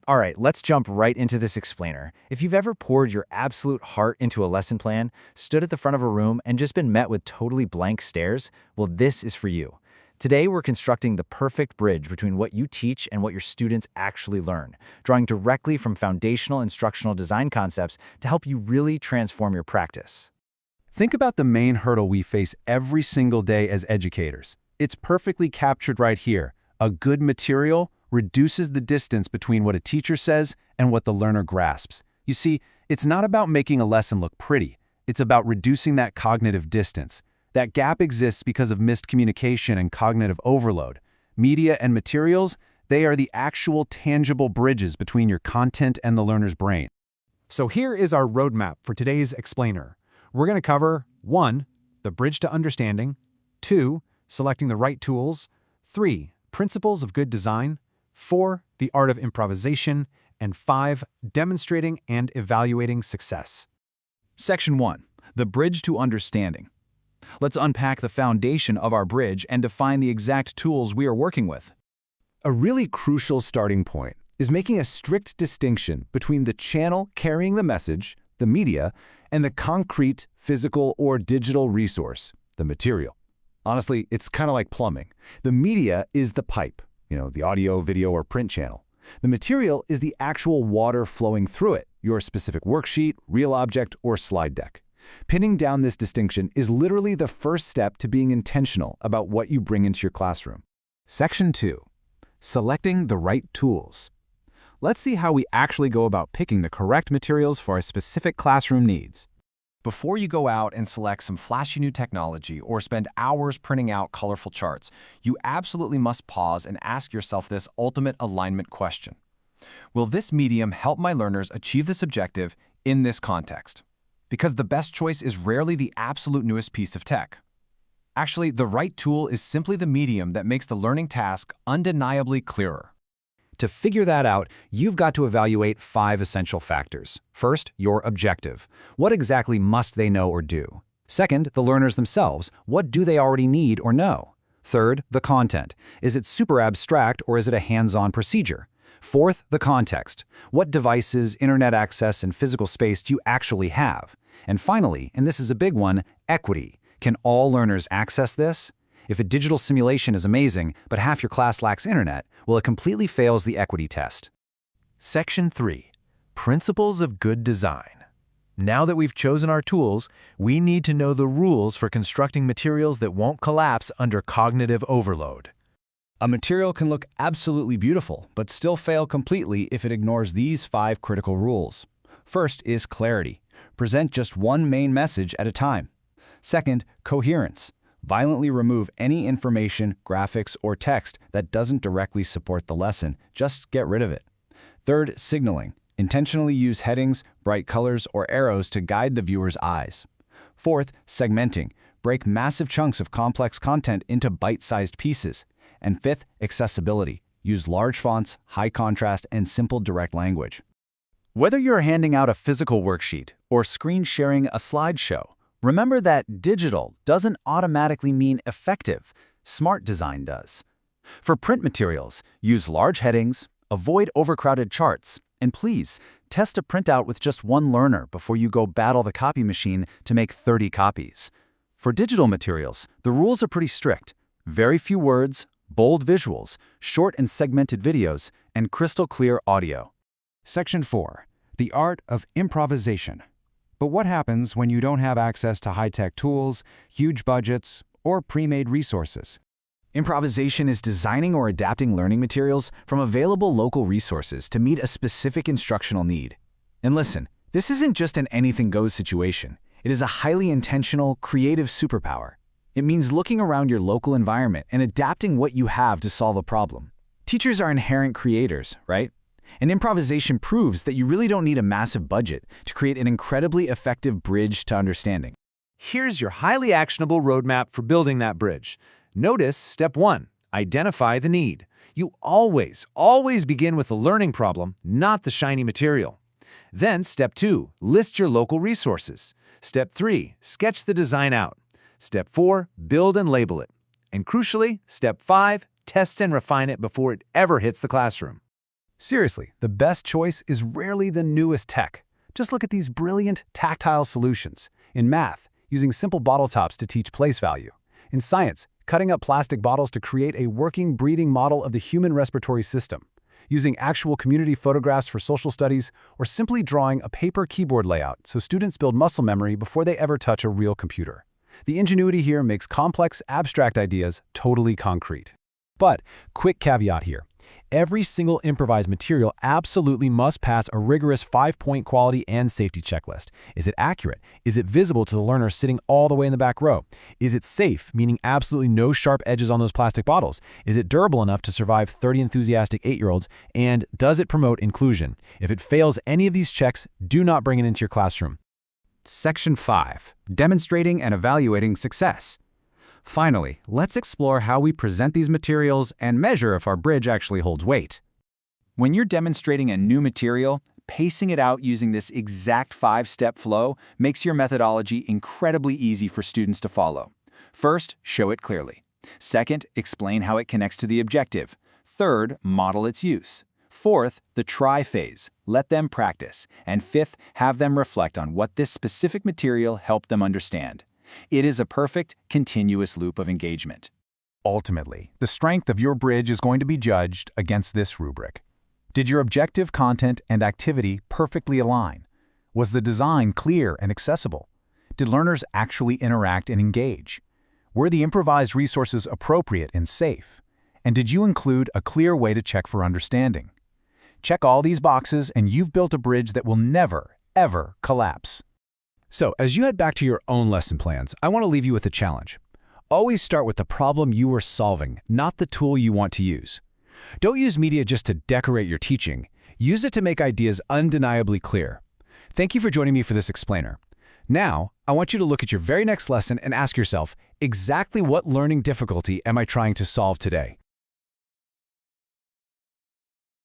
All right, let's jump right into this explainer. If you've ever poured your absolute heart into a lesson plan, stood at the front of a room, and just been met with totally blank stares, well, this is for you. Today, we're constructing the perfect bridge between what you teach and what your students actually learn, drawing directly from foundational instructional design concepts to help you really transform your practice. Think about the main hurdle we face every single day as educators. It's perfectly captured right here. A good material reduces the distance between what a teacher says and what the learner grasps. You see, it's not about making a lesson look pretty. It's about reducing that cognitive distance. That gap exists because of missed communication and cognitive overload. Media and materials, they are the actual tangible bridges between your content and the learner's brain. So here is our roadmap for today's explainer. We're going to cover 1. The bridge to understanding, 2. Selecting the right tools, 3. Principles of good design, 4. The art of improvisation, and 5. Demonstrating and evaluating success. Section 1. The bridge to understanding. Let's unpack the foundation of our bridge and define the exact tools we are working with. A really crucial starting point is making a strict distinction between the channel carrying the message, the media, and the concrete, physical, or digital resource, the material. Honestly, it's kind of like plumbing. The media is the pipe, the audio, video, or print channel. The material is the actual water flowing through it, your specific worksheet, real object, or slide deck. Pinning down this distinction is literally the first step to being intentional about what you bring into your classroom. Section 2. Selecting the right tools. Let's see how we actually go about picking the correct materials for our specific classroom needs. Before you go out and select some flashy new technology or spend hours printing out colorful charts, you absolutely must pause and ask yourself this ultimate alignment question. Will this medium help my learners achieve this objective in this context? Because the best choice is rarely the absolute newest piece of tech. Actually, the right tool is simply the medium that makes the learning task undeniably clearer. To figure that out, you've got to evaluate 5 essential factors. First, your objective. What exactly must they know or do? Second, the learners themselves. What do they already need or know? Third, the content. Is it super abstract or is it a hands-on procedure? Fourth, the context. What devices, internet access, and physical space do you actually have? And finally, and this is a big one, equity. Can all learners access this? If a digital simulation is amazing, but half your class lacks internet, well, it completely fails the equity test. Section 3. Principles of good design. Now that we've chosen our tools, we need to know the rules for constructing materials that won't collapse under cognitive overload. A material can look absolutely beautiful, but still fail completely if it ignores these 5 critical rules. First is clarity. Present just one main message at a time. Second, coherence. Violently remove any information, graphics, or text that doesn't directly support the lesson. Just get rid of it. Third, signaling. Intentionally use headings, bright colors, or arrows to guide the viewer's eyes. Fourth, segmenting. Break massive chunks of complex content into bite-sized pieces. And fifth, accessibility. Use large fonts, high contrast, and simple direct language. Whether you're handing out a physical worksheet or screen sharing a slideshow, remember that digital doesn't automatically mean effective. Smart design does. For print materials, use large headings, avoid overcrowded charts, and please, test a printout with just one learner before you go battle the copy machine to make 30 copies. For digital materials, the rules are pretty strict. Very few words, bold visuals, short and segmented videos, and crystal clear audio. Section 4. The art of improvisation. But what happens when you don't have access to high-tech tools, huge budgets, or pre-made resources? Improvisation is designing or adapting learning materials from available local resources to meet a specific instructional need. And listen, this isn't just an anything-goes situation. It is a highly intentional, creative superpower. It means looking around your local environment and adapting what you have to solve a problem. Teachers are inherent creators, right? And improvisation proves that you really don't need a massive budget to create an incredibly effective bridge to understanding. Here's your highly actionable roadmap for building that bridge. Notice step 1, identify the need. You always begin with the learning problem, not the shiny material. Then step 2, list your local resources. Step 3, sketch the design out. Step 4, build and label it. And crucially, step 5, test and refine it before it ever hits the classroom. Seriously, the best choice is rarely the newest tech. Just look at these brilliant tactile solutions. In math, using simple bottle tops to teach place value. In science, cutting up plastic bottles to create a working, breathing model of the human respiratory system. Using actual community photographs for social studies, or simply drawing a paper keyboard layout so students build muscle memory before they ever touch a real computer. The ingenuity here makes complex, abstract ideas totally concrete. But, quick caveat here. Every single improvised material absolutely must pass a rigorous 5-point quality and safety checklist. Is it accurate? Is it visible to the learner sitting all the way in the back row? Is it safe, meaning absolutely no sharp edges on those plastic bottles? Is it durable enough to survive 30 enthusiastic 8-year-olds? And does it promote inclusion? If it fails any of these checks, do not bring it into your classroom. Section 5. Demonstrating and evaluating success. Finally, let's explore how we present these materials and measure if our bridge actually holds weight. When you're demonstrating a new material, pacing it out using this exact 5-step flow makes your methodology incredibly easy for students to follow. First, show it clearly. Second, explain how it connects to the objective. Third, model its use. Fourth, the try phase. Let them practice. And fifth, have them reflect on what this specific material helped them understand. It is a perfect, continuous loop of engagement. Ultimately, the strength of your bridge is going to be judged against this rubric. Did your objective, content, and activity perfectly align? Was the design clear and accessible? Did learners actually interact and engage? Were the improvised resources appropriate and safe? And did you include a clear way to check for understanding? Check all these boxes and you've built a bridge that will never, ever collapse. So, as you head back to your own lesson plans, I want to leave you with a challenge. Always start with the problem you are solving, not the tool you want to use. Don't use media just to decorate your teaching. Use it to make ideas undeniably clear. Thank you for joining me for this explainer. Now, I want you to look at your very next lesson and ask yourself, exactly what learning difficulty am I trying to solve today?